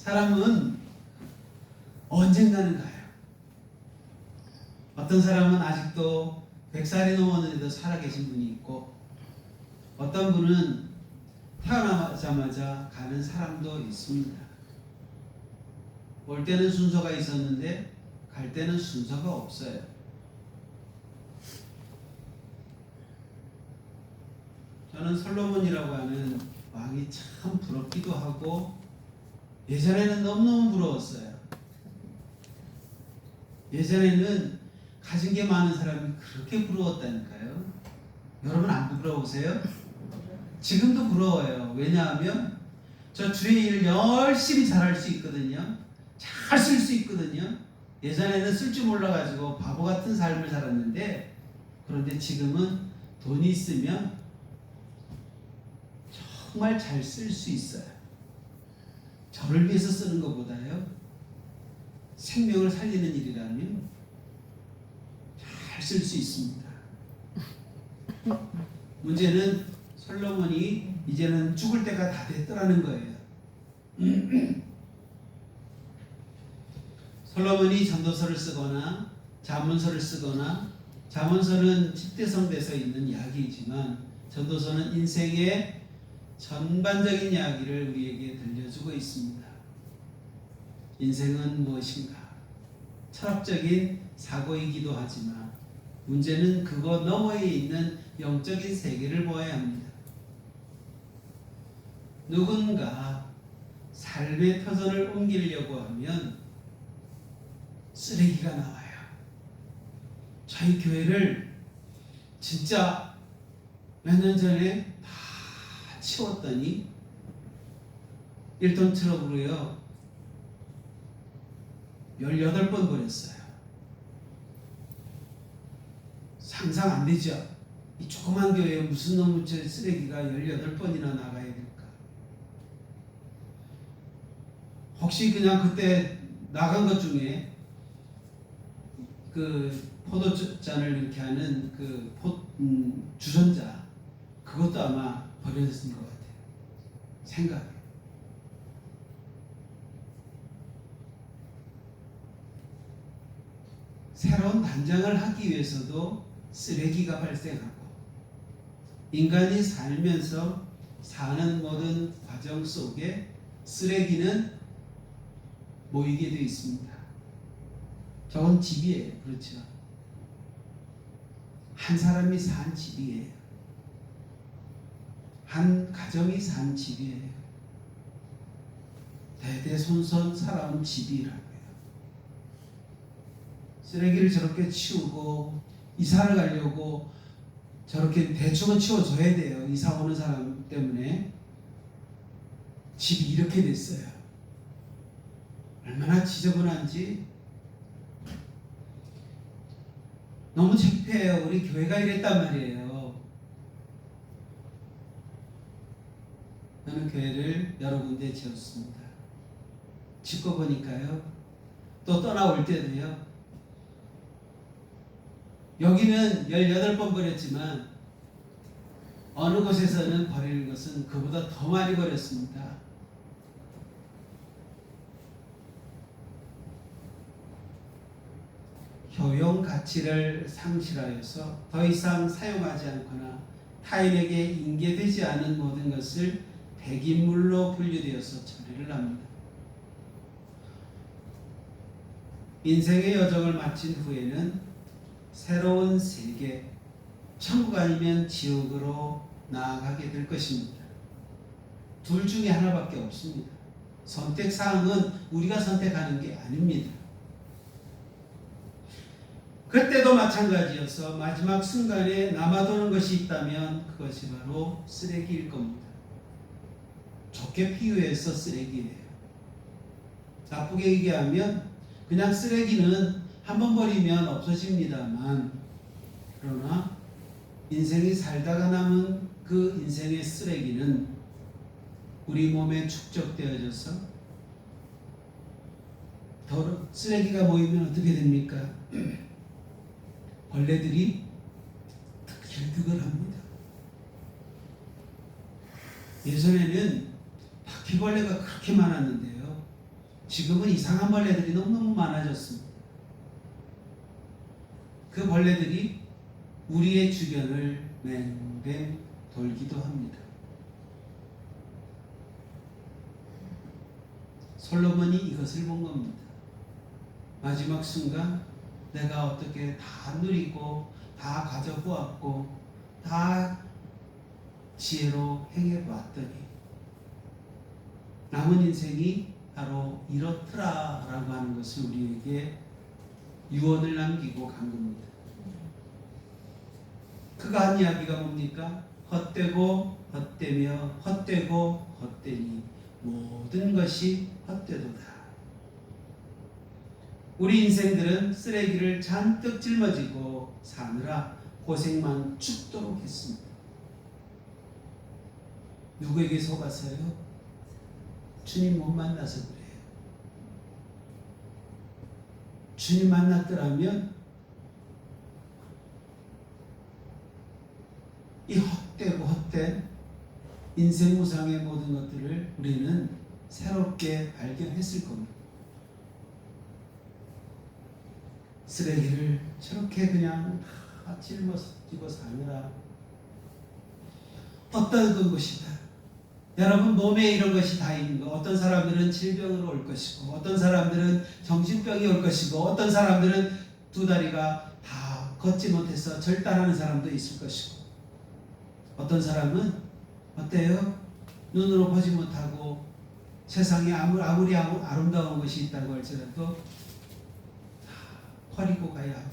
사람은 언젠가는 가요. 어떤 사람은 아직도 100살이 넘었는데도 살아계신 분이 있고, 어떤 분은 태어나자마자 가는 사람도 있습니다. 올 때는 순서가 있었는데 갈 때는 순서가 없어요. 저는 솔로몬이라고 하는 왕이 참 부럽기도 하고 예전에는 너무너무 부러웠어요. 예전에는 가진 게 많은 사람이 그렇게 부러웠다니까요. 여러분 안 부러우세요? 지금도 부러워요. 왜냐하면 저 주의 일을 열심히 잘할 수 있거든요. 잘 쓸 수 있거든요. 예전에는 쓸 줄 몰라가지고 바보 같은 삶을 살았는데, 그런데 지금은 돈이 있으면 정말 잘 쓸 수 있어요. 저를 위해서 쓰는 것보다요, 생명을 살리는 일이라면 잘 쓸 수 있습니다. 문제는 솔로몬이 이제는 죽을 때가 다 됐더라는 거예요. 솔로몬이 전도서를 쓰거나 잠언서를 쓰거나, 잠언서는 집대성대서 있는 이야기이지만 전도서는 인생의 전반적인 이야기를 우리에게 들려주고 있습니다. 인생은 무엇인가? 철학적인 사고이기도 하지만 문제는 그거 너머에 있는 영적인 세계를 보아야 합니다. 누군가 삶의 터전을 옮기려고 하면 쓰레기가 나와요. 저희 교회를 진짜 몇 년 전에 다 치웠더니 1톤 트럭으로요 18번 버렸어요. 상상 안 되죠? 이 조그만 교회에 무슨 놈의 쓰레기가 18번이나 나가야 될까? 혹시 그냥 그때 나간 것 중에 그 포도잔을 이렇게 하는 그 주전자, 그것도 아마 버려졌을 것 같아요. 생각에. 새로운 단장을 하기 위해서도 쓰레기가 발생하고, 인간이 살면서 사는 모든 과정 속에 쓰레기는 모이게 되어 있습니다. 저건 집이에요. 그렇죠? 한 사람이 산 집이에요. 한 가정이 산 집이에요. 대대손손 살아온 집이라고요. 쓰레기를 저렇게 치우고 이사를 가려고 저렇게 대충은 치워줘야 돼요. 이사 오는 사람 때문에. 집이 이렇게 됐어요. 얼마나 지저분한지 너무 창피해요. 우리 교회가 이랬단 말이에요. 저는 교회를 여러 군데 지었습니다. 짓고 보니까요, 또 떠나올 때도요, 여기는 18번 버렸지만 어느 곳에서는 버리는 것은 그보다 더 많이 버렸습니다. 효용 가치를 상실하여서 더 이상 사용하지 않거나 타인에게 인계되지 않은 모든 것을 폐기물로 분류되어서 처리를 합니다. 인생의 여정을 마친 후에는 새로운 세계, 천국 아니면 지옥으로 나아가게 될 것입니다. 둘 중에 하나밖에 없습니다. 선택사항은 우리가 선택하는 게 아닙니다. 그때도 마찬가지여서 마지막 순간에 남아도는 것이 있다면 그것이 바로 쓰레기일 겁니다. 좋게 비유해서 쓰레기예요. 나쁘게 얘기하면 그냥 쓰레기는 한번 버리면 없어집니다만, 그러나 인생이 살다가 남은 그 인생의 쓰레기는 우리 몸에 축적되어져서 쓰레기가 모이면 어떻게 됩니까? 벌레들이 들들합니다. 예전에는 바퀴벌레가 그렇게 많았는데요, 지금은 이상한 벌레들이 너무너무 많아졌습니다. 그 벌레들이 우리의 주변을 맹맹 돌기도 합니다. 솔로몬이 이것을 본 겁니다. 마지막 순간 내가 어떻게 다 누리고 다 가져보았고 다 지혜로 행해봤더니 남은 인생이 바로 이렇더라라고 하는 것을 우리에게 유언을 남기고 간 겁니다. 그가 한 이야기가 뭡니까? 헛되고 헛되며 헛되고 헛되니 모든 것이 헛되도다. 우리 인생들은 쓰레기를 잔뜩 짊어지고 사느라 고생만 죽도록 했습니다. 누구에게 속아서요? 주님 못 만나서 그래요. 주님 만났더라면 이 헛되고 헛된 인생 무상의 모든 것들을 우리는 새롭게 발견했을 겁니다. 쓰레기를 저렇게 그냥 다 짊어지고 사느라 어떤 것이다. 여러분 몸에 이런 것이 다 있는 거. 어떤 사람들은 질병으로 올 것이고 어떤 사람들은 정신병이 올 것이고 어떤 사람들은 두 다리가 다 걷지 못해서 절단하는 사람도 있을 것이고 어떤 사람은 어때요? 눈으로 보지 못하고 세상에 아무리 아름다운 것이 있다고 할지라도 다 버리고 가야 하고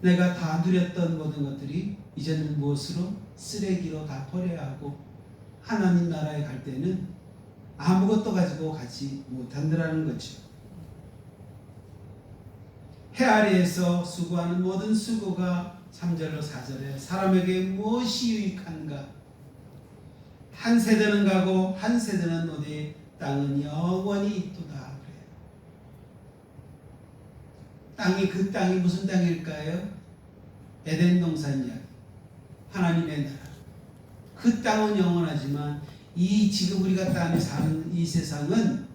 내가 다 누렸던 모든 것들이 이제는 무엇으로? 쓰레기로 다 버려야 하고 하나님 나라에 갈 때는 아무것도 가지고 가지 못한다는 거죠. 해 아래에서 수고하는 모든 수고가 3절로 4절에 사람에게 무엇이 유익한가? 한 세대는 가고 한 세대는 오되 땅은 영원히 있도다. 그래요. 그 땅이 무슨 땅일까요? 에덴 동산 이야기. 하나님의 나라. 그 땅은 영원하지만 이 지금 우리가 땅에 사는 이 세상은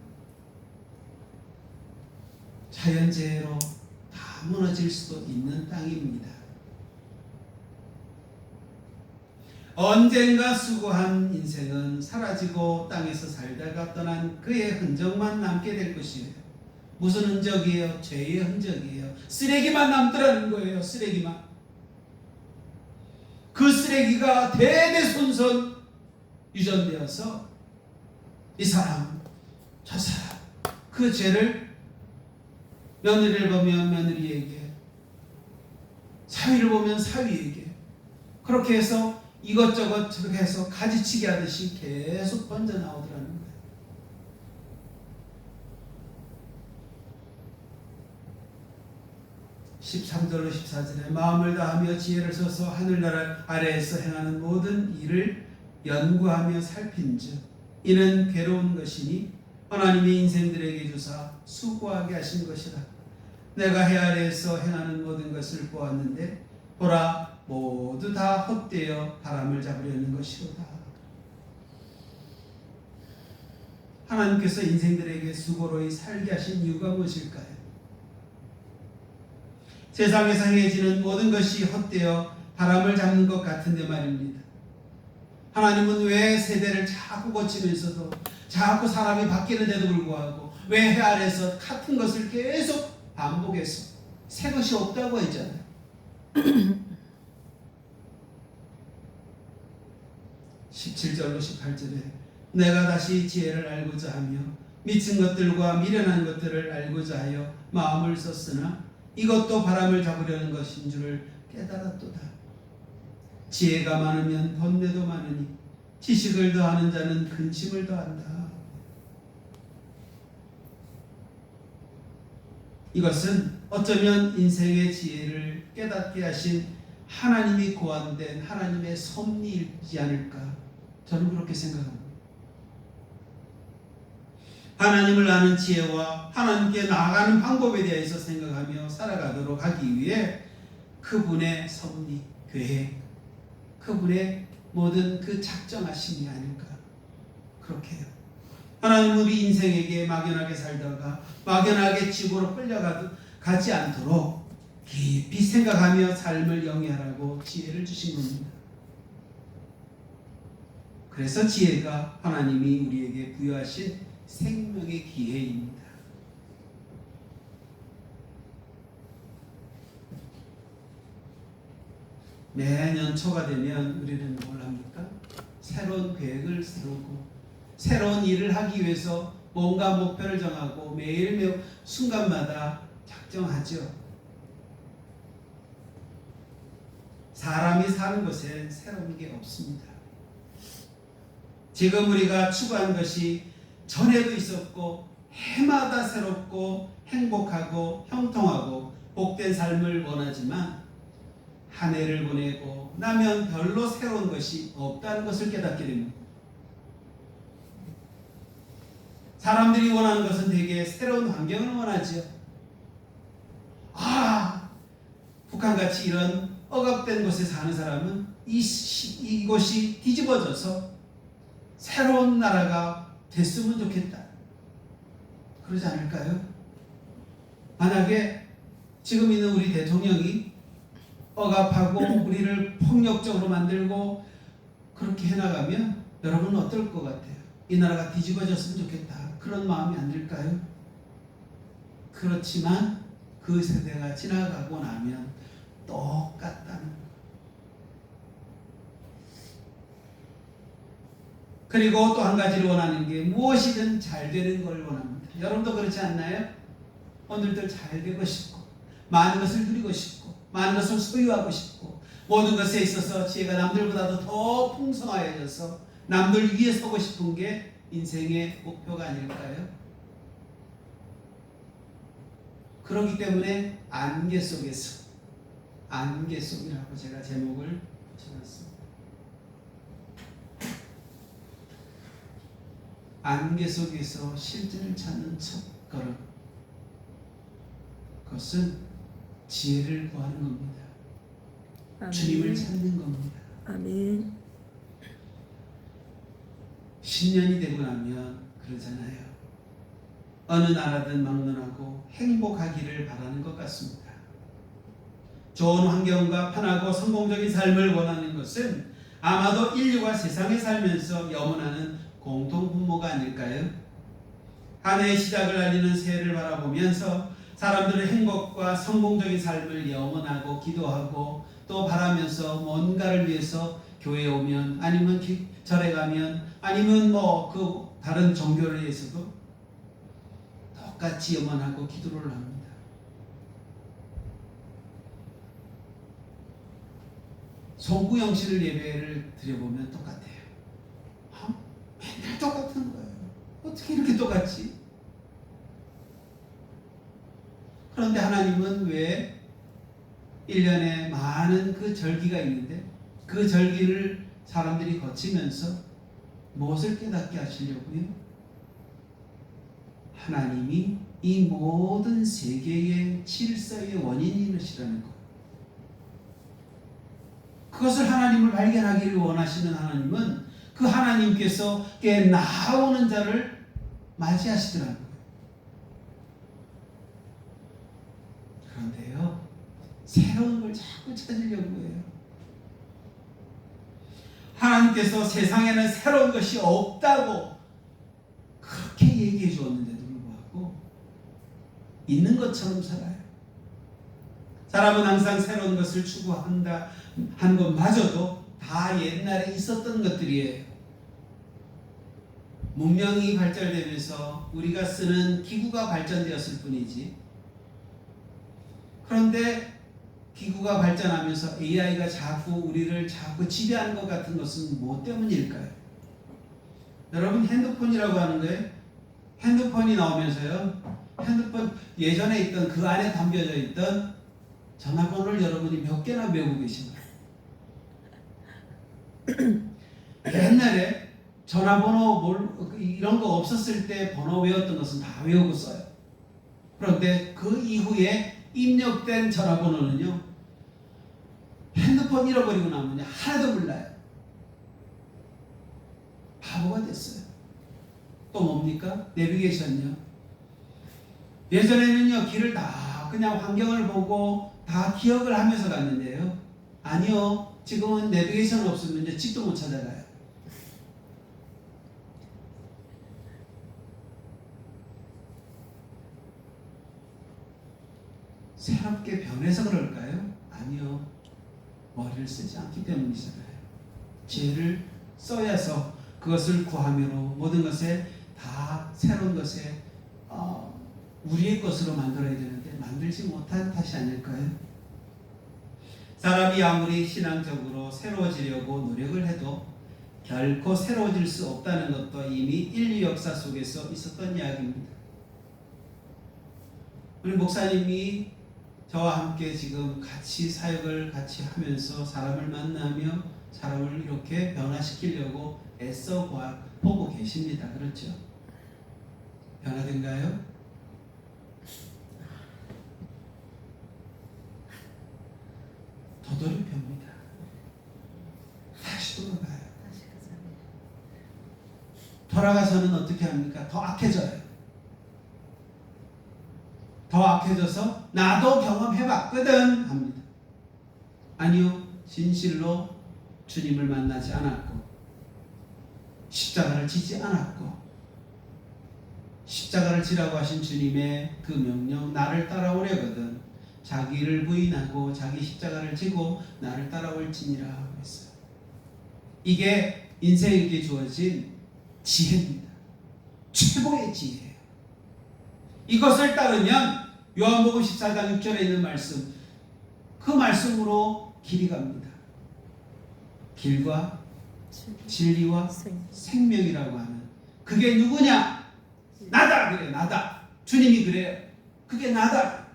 자연재해로 다 무너질 수도 있는 땅입니다. 언젠가 수고한 인생은 사라지고 땅에서 살다가 떠난 그의 흔적만 남게 될 것이에요. 무슨 흔적이에요? 죄의 흔적이에요. 쓰레기만 남더라는 거예요. 쓰레기만. 그 쓰레기가 대대손손 유전되어서 이 사람, 저 사람, 그 죄를 며느리를 보면 며느리에게, 사위를 보면 사위에게 그렇게 해서 이것저것 저렇게 해서 가지치기 하듯이 계속 번져나오더라는 거예요. (13절로 14절에) 마음을 다하며 지혜를 써서 하늘나라 아래에서 행하는 모든 일을 연구하며 살핀즉 이는 괴로운 것이니 하나님이 인생들에게 주사 수고하게 하신 것이라. 내가 해 아래에서 행하는 모든 것을 보았는데 보라 모두 다 헛되어 바람을 잡으려는 것이로다. 하나님께서 인생들에게 수고로이 살게 하신 이유가 무엇일까요? 세상에서 행해지는 모든 것이 헛되어 바람을 잡는 것 같은데 말입니다. 하나님은 왜 세대를 자꾸 고치면서도 자꾸 사람이 바뀌는데도 불구하고 왜 해 아래에서 같은 것을 계속 반복해서 새 것이 없다고 했잖아요. 17절로 18절에 내가 다시 지혜를 알고자 하며 미친 것들과 미련한 것들을 알고자 하여 마음을 썼으나 이것도 바람을 잡으려는 것인 줄을 깨달았도다. 지혜가 많으면 번뇌도 많으니 지식을 더하는 자는 근심을 더한다. 이것은 어쩌면 인생의 지혜를 깨닫게 하신 하나님이 고안된 하나님의 섭리이지 않을까, 저는 그렇게 생각합니다. 하나님을 아는 지혜와 하나님께 나아가는 방법에 대해서 생각하며 살아가도록 하기 위해 그분의 섭리, 계획, 그분의 모든 그 작정하심이 아닐까, 그렇게 하나님 우리 인생에게 막연하게 살다가 막연하게 지구로 끌려가지 않도록 깊이 생각하며 삶을 영위하라고 지혜를 주신 겁니다. 그래서 지혜가 하나님이 우리에게 부여하신 생명의 기회입니다. 매년 초가 되면 우리는 뭘 합니까? 새로운 계획을 세우고 새로운 일을 하기 위해서 뭔가 목표를 정하고 매일 순간마다 작정하죠. 사람이 사는 곳엔 새로운 게 없습니다. 지금 우리가 추구한 것이 전에도 있었고 해마다 새롭고 행복하고 형통하고 복된 삶을 원하지만 한 해를 보내고 나면 별로 새로운 것이 없다는 것을 깨닫게 됩니다. 사람들이 원하는 것은 되게 새로운 환경을 원하죠. 북한같이 이런 억압된 곳에 사는 사람은 이곳이 뒤집어져서 새로운 나라가 됐으면 좋겠다. 그러지 않을까요? 만약에 지금 있는 우리 대통령이 억압하고 우리를 폭력적으로 만들고 그렇게 해나가면 여러분은 어떨 것 같아요? 이 나라가 뒤집어졌으면 좋겠다. 그런 마음이 안 들까요? 그렇지만 그 세대가 지나가고 나면 똑같다는 거예요. 그리고 또 한 가지를 원하는 게 무엇이든 잘 되는 걸 원합니다. 여러분도 그렇지 않나요? 오늘도 잘 되고 싶고 많은 것을 누리고 싶고 많은 것을 소유하고 싶고 모든 것에 있어서 지혜가 남들보다도 더 풍성하여져서 남들 위에 서고 싶은 게 인생의 목표가 아닐까요? 그렇기 때문에 안개 속에서 안개 속이라고 제가 제목을 붙여놨습니다. 안개 속에서 실제를 찾는 첫 걸음, 그것은 지혜를 구하는 겁니다. 아멘. 주님을 찾는 겁니다. 아멘. 10년이 되고 나면 그러잖아요. 어느 나라든 막론하고 행복하기를 바라는 것 같습니다. 좋은 환경과 편하고 성공적인 삶을 원하는 것은 아마도 인류가 세상에 살면서 염원하는 공통 분모가 아닐까요? 한 해의 시작을 알리는 새해를 바라보면서 사람들의 행복과 성공적인 삶을 염원하고 기도하고 또 바라면서 뭔가를 위해서 교회에 오면 아니면 절에 가면 아니면 그 다른 종교를 위해서도 똑같이 염원하고 기도를 합니다. 송구영실 예배를 드려보면 똑같아요. 맨날 똑같은 거예요. 어떻게 이렇게 똑같지? 그런데 하나님은 왜 1년에 많은 그 절기가 있는데 그 절기를 사람들이 거치면서 무엇을 깨닫게 하시려고요? 하나님이 이 모든 세계의 질서의 원인이시라는 것. 그것을 하나님을 발견하기를 원하시는 하나님은 그 하나님께서 나아오는 자를 맞이하시더라는 거예요. 그런데요, 새로운 걸 자꾸 찾으려고 해요. 하나님께서 세상에는 새로운 것이 없다고 그렇게 얘기해 주었는데도 불구하고 있는 것처럼 살아요. 사람은 항상 새로운 것을 추구한다 한 것마저도 다 옛날에 있었던 것들이에요. 문명이 발달되면서 우리가 쓰는 기구가 발전되었을 뿐이지. 그런데 기구가 발전하면서 AI가 우리를 자꾸 지배하는 것 같은 것은 무엇 때문일까요? 여러분, 핸드폰이라고 하는 거예요. 핸드폰이 나오면서요, 핸드폰 예전에 있던 그 안에 담겨져 있던 전화번호를 여러분이 몇 개나 외우고 계신가요? 옛날에 전화번호 이런 거 없었을 때 번호 외웠던 것은 다 외우고 써요. 그런데 그 이후에 입력된 전화번호는요, 핸드폰 잃어버리고 나면 하나도 몰라요. 바보가 됐어요. 또 또 뭡니까? 내비게이션요. 예전에는요, 길을 다 그냥 환경을 보고 다 기억을 하면서 갔는데요. 아니요. 지금은 내비게이션 없으면 이제 집도 못 찾아가요. 새롭게 변해서 그럴까요? 아니요. 머리를 쓰지 않기 때문이잖아요. 지혜를 써야서 그것을 구함으로 모든 것에 다 새로운 것에 우리의 것으로 만들어야 되는데 만들지 못한 탓이 아닐까요? 사람이 아무리 신앙적으로 새로워지려고 노력을 해도 결코 새로워질 수 없다는 것도 이미 인류 역사 속에서 있었던 이야기입니다. 우리 목사님이 저와 함께 지금 같이 사역을 같이 하면서 사람을 만나며 사람을 이렇게 변화시키려고 애써 보고 계십니다. 그렇죠? 변화된가요? 더더럽힙니다. 다시 돌아가요. 돌아가서는 어떻게 합니까? 더 악해져요. 더 악해져서 나도 경험해봤거든 합니다. 아니요. 진실로 주님을 만나지 않았고 십자가를 지지 않았고 십자가를 지라고 하신 주님의 그 명령 나를 따라오려거든 자기를 부인하고 자기 십자가를 지고 나를 따라올지니라 했어요. 이게 인생에게 주어진 지혜입니다. 최고의 지혜예요. 이것을 따르면 요한복음 14장 6절에 있는 말씀 그 말씀으로 길이 갑니다. 길과 진리와 생명이라고 하는 그게 누구냐? 나다 그래 나다. 주님이 그래요. 그게 나다.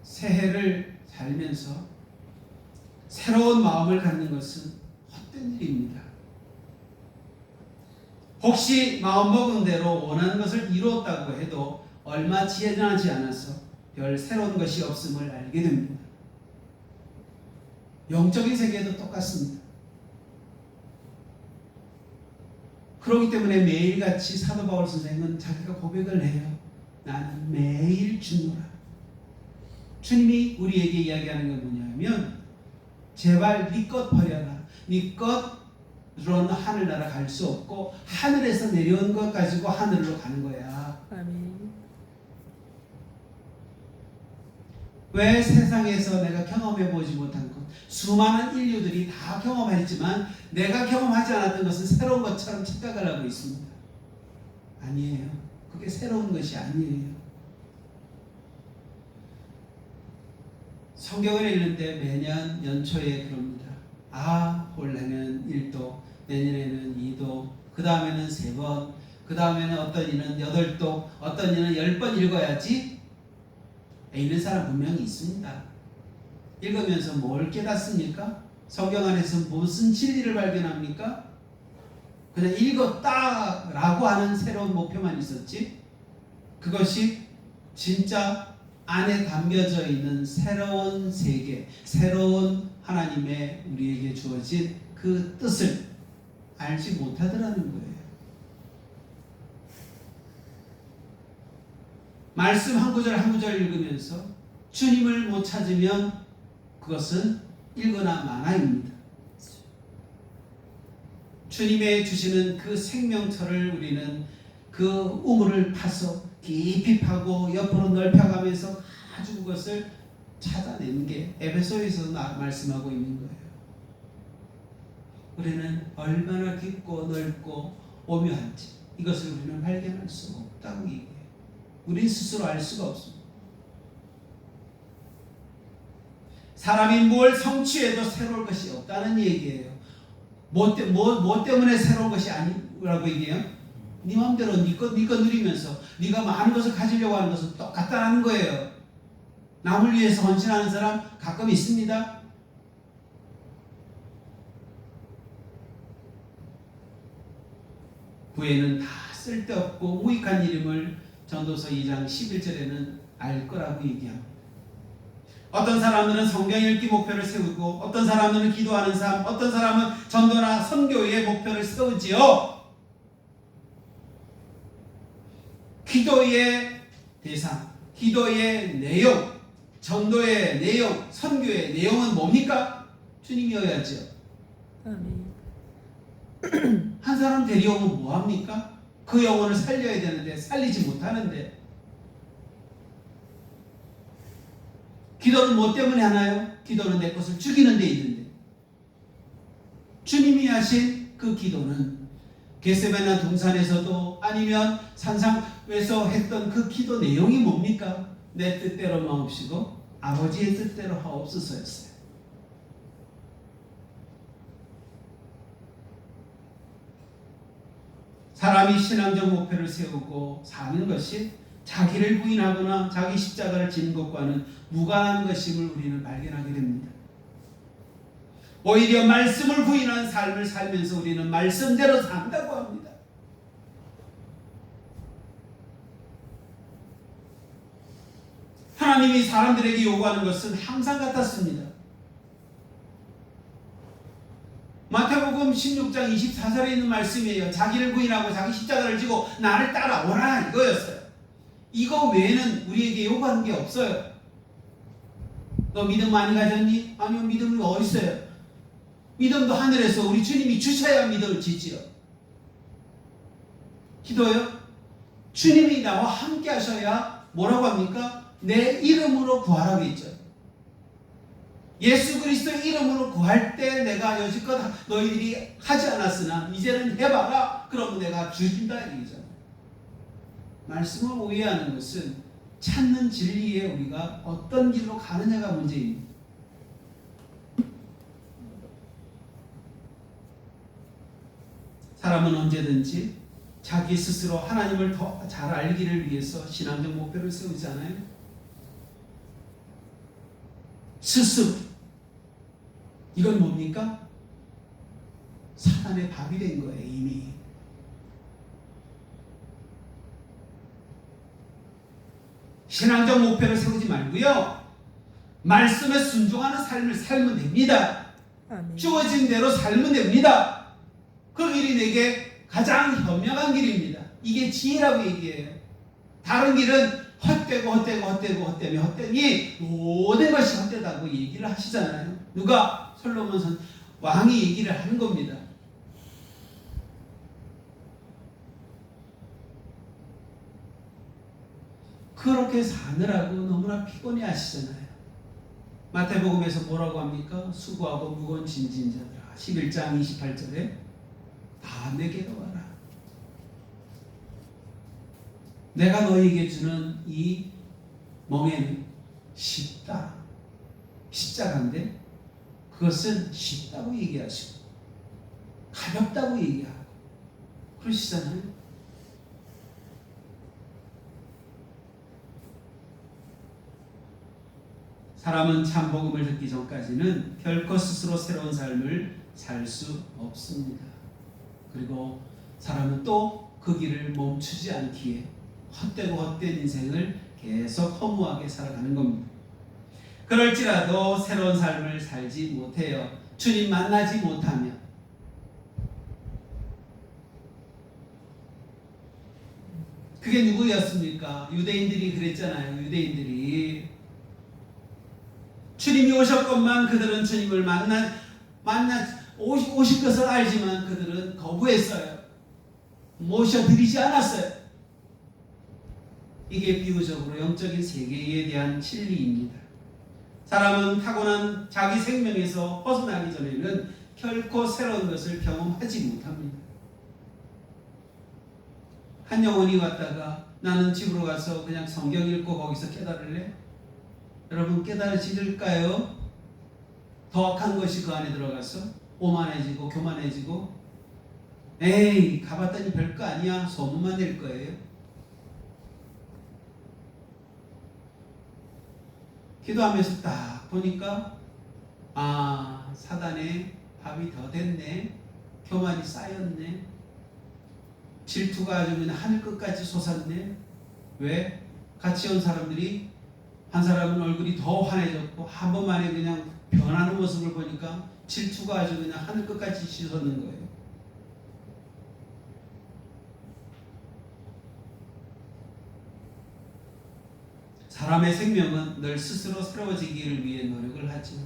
새해를 살면서 새로운 마음을 갖는 것은 헛된 일입니다. 혹시 마음먹은 대로 원하는 것을 이루었다고 해도 얼마 지나지 않아서 별 새로운 것이 없음을 알게 됩니다. 영적인 세계도 똑같습니다. 그렇기 때문에 매일같이 사도 바울 선생은 자기가 고백을 해요. 나는 매일 죽노라. 주님이 우리에게 이야기하는 건 뭐냐면 제발 네 것 버려라. 네 것으로는 하늘나라 갈 수 없고 하늘에서 내려온 것 가지고 하늘로 가는 거야. 아멘. 왜 세상에서 내가 경험해보지 못한 것 수많은 인류들이 다 경험했지만 내가 경험하지 않았던 것은 새로운 것처럼 착각을 하고 있습니다. 아니에요. 그게 새로운 것이 아니에요. 성경을 읽는데 매년 연초에 그럽니다. 올해는 1도, 내년에는 2도, 그 다음에는 3번, 그 다음에는 어떤 이는 8도, 어떤 이는 10번 읽어야지. 있는 사람 분명히 있습니다. 읽으면서 뭘 깨닫습니까? 성경 안에서 무슨 진리를 발견합니까? 그냥 읽었다 라고 하는 새로운 목표만 있었지 그것이 진짜 안에 담겨져 있는 새로운 세계, 새로운 하나님의 우리에게 주어진 그 뜻을 알지 못하더라는 거예요. 말씀 한 구절 한 구절 읽으면서 주님을 못 찾으면 그것은 읽거나 마나입니다. 주님의 주시는 그 생명철을 우리는 그 우물을 파서 깊이 파고 옆으로 넓혀가면서 아주 그것을 찾아내는 게 에베소에서 말씀하고 있는 거예요. 우리는 얼마나 깊고 넓고 오묘한지 이것을 우리는 발견할 수 없다고 얘기해요. 우리 스스로 알 수가 없습니다. 사람이 뭘 성취해도 새로울 것이 없다는 얘기예요. 뭐 때문에 새로운 것이 아니라고 얘기해요? 네 마음대로 네 것 누리면서 네가 많은 것을 가지려고 하는 것은 똑같다는 거예요. 남을 위해서 헌신하는 사람 가끔 있습니다. 후에는 다 쓸데없고 무익한 일임을 전도서 2장 11절에는 알 거라고 얘기합니다. 어떤 사람들은 성경 읽기 목표를 세우고 어떤 사람들은 기도하는 삶, 어떤 사람은 전도나 선교의 목표를 세우지요. 기도의 대상, 기도의 내용, 전도의 내용, 선교의 내용은 뭡니까? 주님이어야죠. 한 사람 데려오면 뭐합니까? 그 영혼을 살려야 되는데 살리지 못하는데. 기도는 뭐 때문에 하나요? 기도는 내 것을 죽이는 데 있는데, 주님이 하신 그 기도는 겟세마네 동산에서도 아니면 산상에서 했던 그 기도 내용이 뭡니까? 내 뜻대로 마옵시고 아버지의 뜻대로 하옵소서였어요. 사람이 신앙적 목표를 세우고 사는 것이 자기를 부인하거나 자기 십자가를 지는 것과는 무관한 것임을 우리는 발견하게 됩니다. 오히려 말씀을 부인한 삶을 살면서 우리는 말씀대로 산다고 합니다. 하나님이 사람들에게 요구하는 것은 항상 같았습니다. 마태복음 16장 24절에 있는 말씀이에요. 자기를 부인하고 자기 십자가를 지고 나를 따라오라, 이거였어요. 이거 외에는 우리에게 요구하는 게 없어요. 너 믿음 많이 가졌니? 아니요, 믿음이 어디 있어요? 믿음도 하늘에서 우리 주님이 주셔야 믿음을 지지요. 기도요? 주님이 나와 함께 하셔야 뭐라고 합니까? 내 이름으로 구하라고 했죠. 예수 그리스도의 이름으로 구할 때 내가 여지껏 너희들이 하지 않았으나 이제는 해봐라. 그러면 내가 주신다, 이거잖아요. 말씀을 오해하는 것은 찾는 진리에 우리가 어떤 길로 가느냐가 문제입니다. 사람은 언제든지 자기 스스로 하나님을 더 잘 알기를 위해서 신앙적 목표를 세우잖아요. 스스로. 이건 뭡니까? 사단의 밥이 된 거예요, 이미. 신앙적 목표를 세우지 말고요, 말씀에 순종하는 삶을 살면 됩니다. 아멘. 주어진 대로 살면 됩니다. 그 길이 내게 가장 현명한 길입니다. 이게 지혜라고 얘기해요. 다른 길은 헛되니 모든 것이 헛되다고 얘기를 하시잖아요. 누가? 솔로몬 왕이 얘기를 하는 겁니다. 그렇게 사느라고 너무나 피곤해 하시잖아요. 마태복음에서 뭐라고 합니까? 수고하고 무거운 짐진 자들아, 11장 28절에 다 내게로 와라. 내가 너희에게 주는 이 멍에는 쉽다. 십자가인데 그것은 쉽다고 얘기하시고 가볍다고 얘기하고 그러시잖아요. 사람은 참 복음을 듣기 전까지는 결코 스스로 새로운 삶을 살 수 없습니다. 그리고 사람은 또 그 길을 멈추지 않기에 헛되고 헛된 인생을 계속 허무하게 살아가는 겁니다. 그럴지라도 새로운 삶을 살지 못해요. 주님 만나지 못하면. 그게 누구였습니까? 유대인들이 그랬잖아요. 유대인들이 주님이 오셨건만 그들은 주님을 오실 것을 알지만 그들은 거부했어요. 모셔드리지 않았어요. 이게 비유적으로 영적인 세계에 대한 진리입니다. 사람은 타고난 자기 생명에서 벗어나기 전에는 결코 새로운 것을 경험하지 못합니다. 한 영혼이 왔다가 나는 집으로 가서 그냥 성경 읽고 거기서 깨달을래? 여러분 깨달으실까요? 더 악한 것이 그 안에 들어가서 오만해지고 교만해지고 에이 가봤더니 별거 아니야 소문만 낼 거예요. 기도하면서 딱 보니까 아 사단의 밥이 더 됐네. 교만이 쌓였네. 질투가 아주 그냥 하늘 끝까지 솟았네. 왜? 같이 온 사람들이 한 사람은 얼굴이 더 환해졌고 한 번만에 그냥 변하는 모습을 보니까 질투가 아주 그냥 하늘 끝까지 치솟는 거예요. 사람의 생명은 늘 스스로 새로워지기를 위해 노력을 하지요.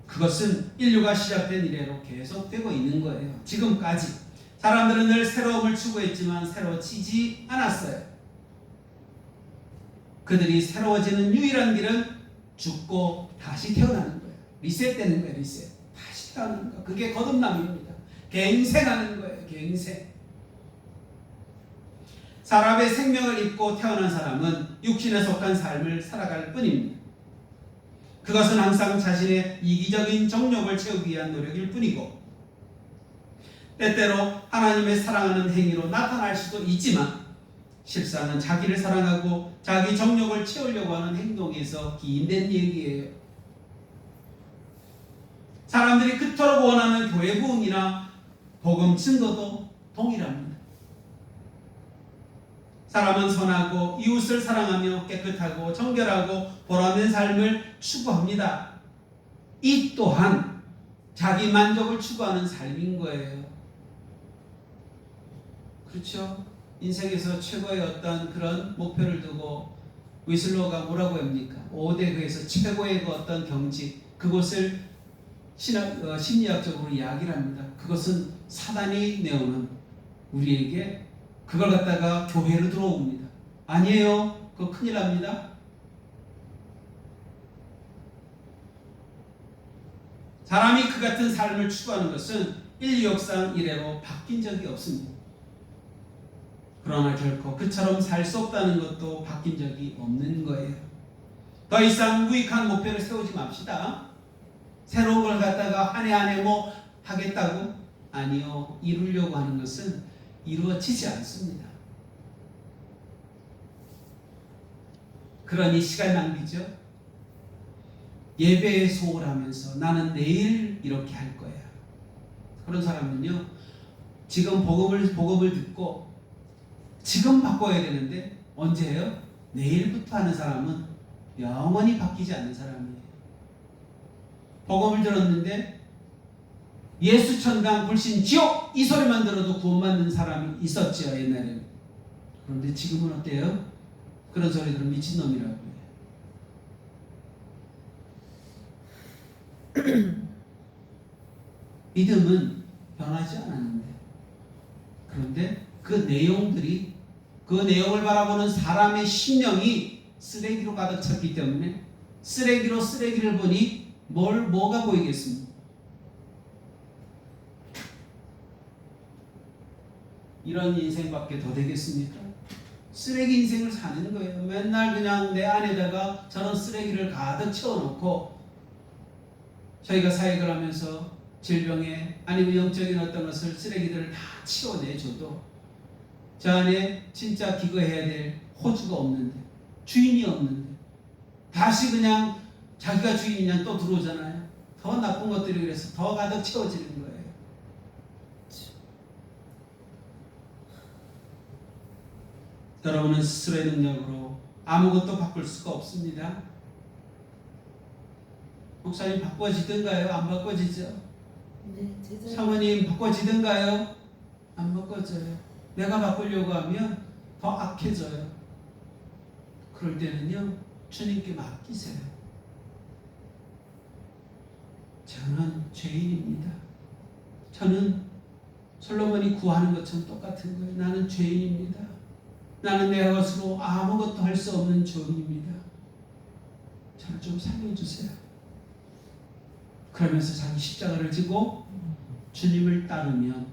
그것은 인류가 시작된 이래로 계속되고 있는 거예요. 지금까지 사람들은 늘 새로움을 추구했지만 새로워지지 않았어요. 그들이 새로워지는 유일한 길은 죽고 다시 태어나는 거예요. 리셋되는 거예요. 리셋. 다시 태어나는 거. 그게 거듭남입니다. 갱생하는 거예요. 갱생. 사람의 생명을 입고 태어난 사람은 육신에 속한 삶을 살아갈 뿐입니다. 그것은 항상 자신의 이기적인 정욕을 채우기 위한 노력일 뿐이고 때때로 하나님의 사랑하는 행위로 나타날 수도 있지만 실상은 자기를 사랑하고 자기 정욕을 채우려고 하는 행동에서 기인된 얘기예요. 사람들이 그토록 원하는 교회 부흥이나 복음 증거도 동일합니다. 사람은 선하고 이웃을 사랑하며 깨끗하고 정결하고 보람된 삶을 추구합니다. 이 또한 자기 만족을 추구하는 삶인 거예요. 그렇죠? 인생에서 최고의 어떤 그런 목표를 두고 위슬러가 뭐라고 합니까? 5대 그에서 최고의 그 어떤 경지, 그것을 심리학적으로 이야기를 합니다. 그것은 사단이 내오는 우리에게 그걸 갖다가 교회로 들어옵니다. 아니에요. 그거 큰일 납니다. 사람이 그 같은 삶을 추구하는 것은 인류 역사 이래로 바뀐 적이 없습니다. 그러나 결코 그처럼 살 수 없다는 것도 바뀐 적이 없는 거예요. 더 이상 무익한 목표를 세우지 맙시다. 새로운 걸 갖다가 한 해 뭐 하겠다고? 아니요. 이루려고 하는 것은 이루어지지 않습니다. 그러니 시간 낭비죠. 예배에 소홀하면서 나는 내일 이렇게 할 거야. 그런 사람은요, 지금 복음을 듣고 지금 바꿔야 되는데 언제예요? 내일부터 하는 사람은 영원히 바뀌지 않는 사람이에요. 복음을 들었는데 예수 천당 불신 지옥 이 소리만 들어도 구원받는 사람이 있었죠, 옛날에는. 그런데 지금은 어때요? 그런 소리 들으면 미친놈이라고 해요. 믿음은 변하지 않았는데, 그런데 그 내용을 바라보는 사람의 심령이 쓰레기로 가득 찼기 때문에 쓰레기를 보니 뭐가 보이겠습니까? 이런 인생밖에 더 되겠습니까? 쓰레기 인생을 사는 거예요. 맨날 그냥 내 안에다가 저런 쓰레기를 가득 채워놓고 저희가 사역을 하면서 질병에 아니면 영적인 어떤 것을 쓰레기들을 다 치워내줘도 저 안에 진짜 기거해야 될 호주가 없는데, 주인이 없는데 다시 그냥 자기가 주인이냐 또 들어오잖아요. 더 나쁜 것들이 그래서 더 가득 채워지는 거예요. 여러분은 스스로의 능력으로 아무것도 바꿀 수가 없습니다. 목사님 바꿔지든가요? 안 바꿔지죠? 네, 사모님 바꿔지든가요? 안 바꿔져요. 내가 바꾸려고 하면 더 악해져요. 그럴 때는요, 주님께 맡기세요. 저는 죄인입니다. 저는 솔로몬이 구하는 것처럼 똑같은 거예요. 나는 죄인입니다. 나는 내 것으로 아무것도 할 수 없는 죄인입니다. 저를 좀 살려주세요. 그러면서 자기 십자가를 지고 주님을 따르면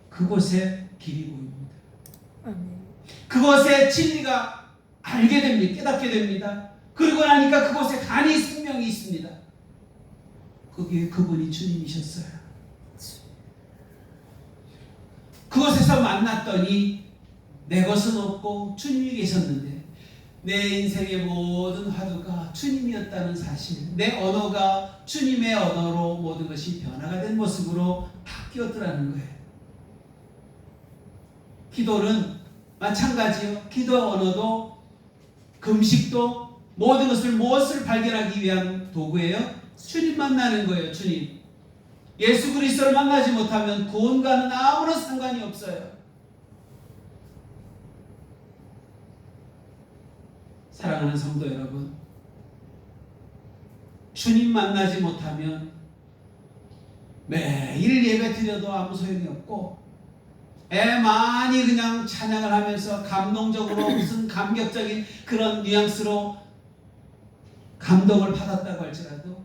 그곳에 길이 보입니다. 그곳에 진리가 알게 됩니다. 깨닫게 됩니다. 그리고 나니까 그곳에 간이 생명이 있습니다. 거기에 그분이 주님이셨어요. 그곳에서 만났더니 내 것은 없고 주님이 계셨는데 내 인생의 모든 화두가 주님이었다는 사실, 내 언어가 주님의 언어로 모든 것이 변화가 된 모습으로 바뀌었더라는 거예요. 기도는 마찬가지요. 기도 언어도 금식도 모든 것을 무엇을 발견하기 위한 도구예요? 주님 만나는 거예요. 주님. 예수 그리스도를 만나지 못하면 구원과는 아무런 상관이 없어요. 사랑하는 성도 여러분, 주님 만나지 못하면 매일 예배 드려도 아무 소용이 없고 많이 그냥 찬양을 하면서 감동적으로 무슨 감격적인 그런 뉘앙스로 감동을 받았다고 할지라도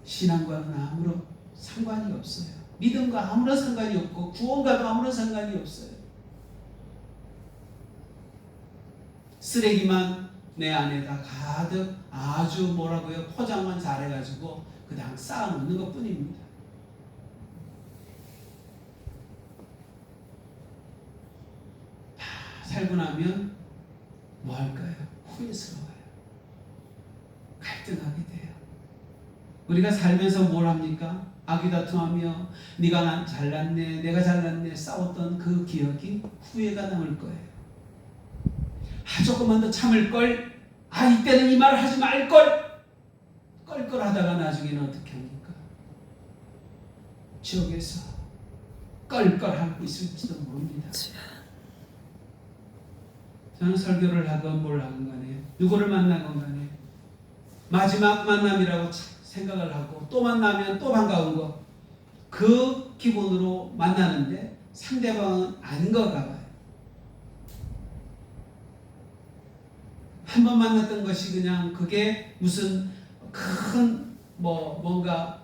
신앙과는 아무런 상관이 없어요. 믿음과 아무런 상관이 없고 구원과도 아무런 상관이 없어요. 쓰레기만 내 안에다 가득 아주 뭐라고요? 포장만 잘해가지고 그냥 쌓아놓는 것 뿐입니다. 다 살고 나면 뭐 할까요? 후회스러워요. 갈등하게 돼요. 우리가 살면서 뭘 합니까? 아귀다툼하며 네가 잘났네, 내가 잘났네 싸웠던 그 기억이 후회가 남을 거예요. 조금만 더 참을걸, 이때는 이 말을 하지 말걸, 껄껄하다가 나중에는 어떻게 합니까? 지옥에서 껄껄하고 있을지도 모릅니다. 저는 설교를 하건 뭘 하건 간에 누구를 만나건 간에 마지막 만남이라고 생각을 하고 또 만나면 또 반가운 거, 그 기분으로 만나는데 상대방은 아닌 것 같아요. 한 번 만났던 것이 그냥 그게 무슨 큰 뭔가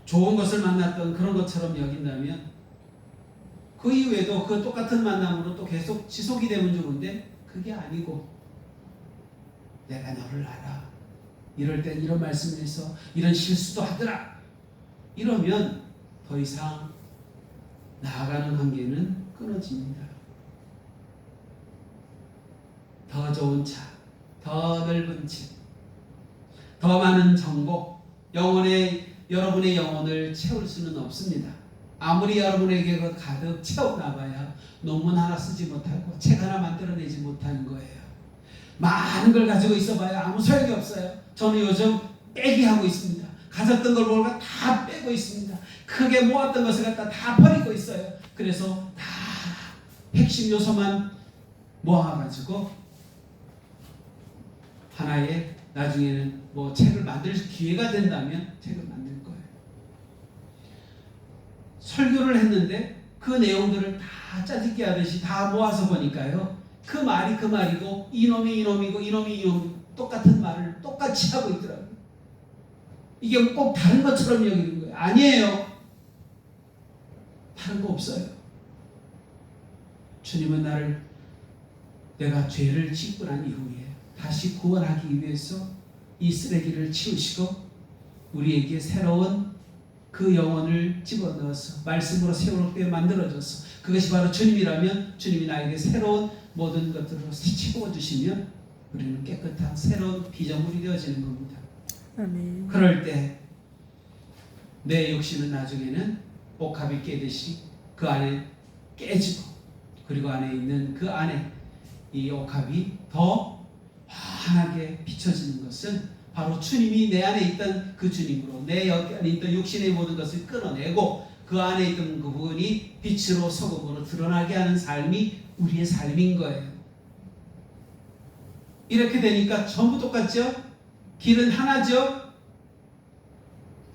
좋은 것을 만났던 그런 것처럼 여긴다면 그 이후에도 그 똑같은 만남으로 또 계속 지속이 되면 좋은데 그게 아니고 내가 너를 알아. 이럴 땐 이런 말씀을 해서 이런 실수도 하더라. 이러면 더 이상 나아가는 관계는 끊어집니다. 더 좋은 차, 더 넓은 집, 더 많은 정보, 여러분의 영혼을 채울 수는 없습니다. 아무리 여러분에게 가득 채워나가야 논문 하나 쓰지 못하고 책 하나 만들어내지 못하는 거예요. 많은 걸 가지고 있어봐야 아무 소용이 없어요. 저는 요즘 빼기 하고 있습니다. 가졌던 걸 모르고 다 빼고 있습니다. 크게 모았던 것을 갖다 다 버리고 있어요. 그래서 다 핵심 요소만 모아가지고 하나의 나중에는 책을 만들 기회가 된다면 책을 만들 거예요. 설교를 했는데 그 내용들을 다 짜집기 하듯이 다 모아서 보니까요. 그 말이 그 말이고 이놈이 이놈이고 이놈이 이놈 똑같은 말을 똑같이 하고 있더라고요. 이게 꼭 다른 것처럼 여기는 거예요. 아니에요. 다른 거 없어요. 주님은 내가 죄를 짓고 난 이후에 다시 구원하기 위해서 이 쓰레기를 치우시고 우리에게 새로운 그 영혼을 집어넣어서 말씀으로 새롭게 만들어줘서 그것이 바로 주님이라면 주님이 나에게 새로운 모든 것들을 채워주시면 우리는 깨끗한 새로운 피조물이 되어지는 겁니다. 아멘. 그럴 때 내 욕심은 나중에는 옥합이 깨듯이 그 안에 깨지고 그리고 안에 있는 그 안에 이 옥합이 더 환하게 비춰지는 것은 바로 주님이 내 안에 있던 그 주님으로 내 안에 있던 육신의 모든 것을 끊어내고 그 안에 있던 그 부분이 빛으로 소금으로 드러나게 하는 삶이 우리의 삶인 거예요. 이렇게 되니까 전부 똑같죠? 길은 하나죠?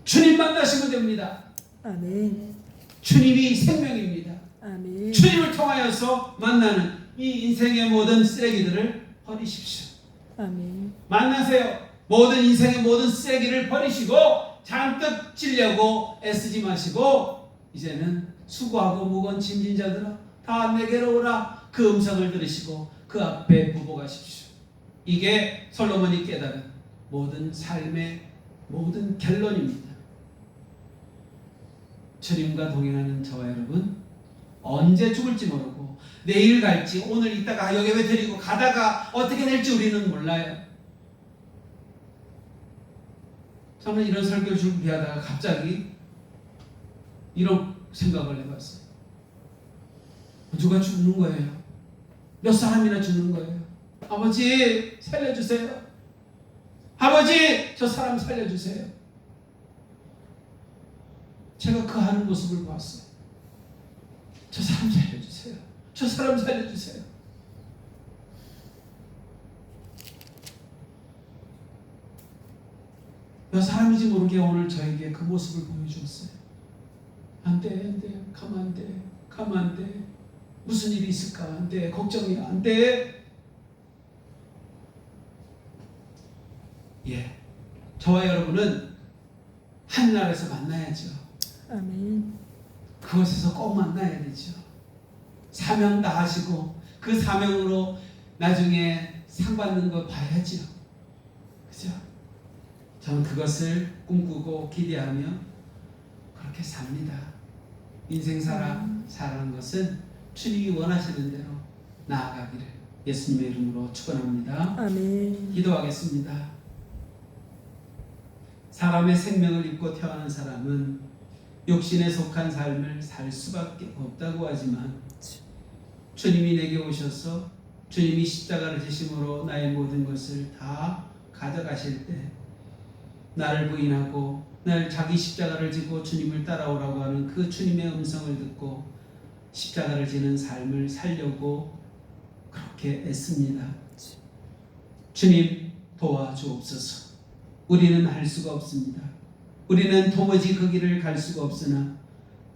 주님 만나시면 됩니다. 아멘. 주님이 생명입니다. 아멘. 주님을 통하여서 만나는 이 인생의 모든 쓰레기들을 버리십시오. 아멘. 만나세요. 모든 인생의 모든 쓰레기를 버리시고 잔뜩 찌려고 애쓰지 마시고 이제는 수고하고 무거운 짐진 자들아 다 내게로 오라. 그 음성을 들으시고 그 앞에 부복하십시오. 이게 솔로몬이 깨달은 모든 삶의 모든 결론입니다. 주님과 동행하는 저와 여러분, 언제 죽을지 모르고 내일 갈지 오늘 있다가 예배 드리고 가다가 어떻게 될지 우리는 몰라요. 저는 이런 설교를 준비하다가 갑자기 이런 생각을 해봤어요. 누가 죽는 거예요? 몇 사람이나 죽는 거예요? 아버지 살려주세요. 아버지 저 사람 살려주세요. 제가 그 하는 모습을 봤어요. 저 사람 살려주세요. 저 사람 살려주세요. 몇 사람인지 모르게 오늘 저에게 그 모습을 보여주었어요. 안 돼, 안 돼, 가면 안 돼, 가면 안 돼. 무슨 일이 있을까? 안 돼, 걱정이야, 안 돼. 예, 저와 여러분은 하늘나라에서 만나야죠. 아멘. 그곳에서 꼭 만나야 되죠. 사명 다 하시고 그 사명으로 나중에 상 받는 거 봐야죠. 그죠? 저는 그것을 꿈꾸고 기대하며 그렇게 삽니다. 인생 살아가는 것은 주님이 원하시는 대로 나아가기를 예수님의 이름으로 축원합니다. 아멘. 기도하겠습니다. 사람의 생명을 입고 태어난 사람은 육신에 속한 삶을 살 수밖에 없다고 하지만 주님이 내게 오셔서 주님이 십자가를 지심으로 나의 모든 것을 다 가져가실 때 나를 부인하고 날 자기 십자가를 지고 주님을 따라오라고 하는 그 주님의 음성을 듣고 십자가를 지는 삶을 살려고 그렇게 애씁니다. 주님 도와주옵소서. 우리는 할 수가 없습니다. 우리는 도무지 그 길을 갈 수가 없으나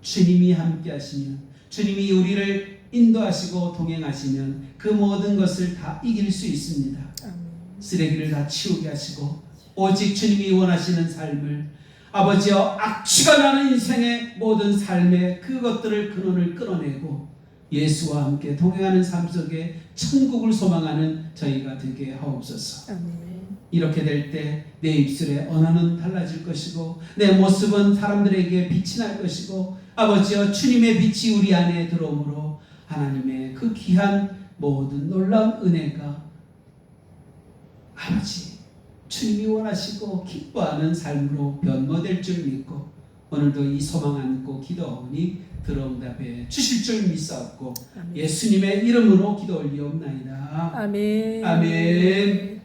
주님이 함께 하시면, 주님이 우리를 인도하시고 동행하시면 그 모든 것을 다 이길 수 있습니다. 아멘. 쓰레기를 다 치우게 하시고 오직 주님이 원하시는 삶을, 아버지여 악취가 나는 인생의 모든 삶의 그것들을 근원을 끌어내고 예수와 함께 동행하는 삶 속에 천국을 소망하는 저희가 되게 하옵소서. 아멘. 이렇게 될 때 내 입술의 언어는 달라질 것이고 내 모습은 사람들에게 빛이 날 것이고 아버지여 주님의 빛이 우리 안에 들어오므로 하나님의 그 귀한 모든 놀라운 은혜가 아버지 주님이 원하시고 기뻐하는 삶으로 변모될 줄 믿고 오늘도 이 소망 안고 기도하오니 들어응답해 주실 줄 믿사옵고 아멘. 예수님의 이름으로 기도 올리옵나이다. 아멘. 아멘.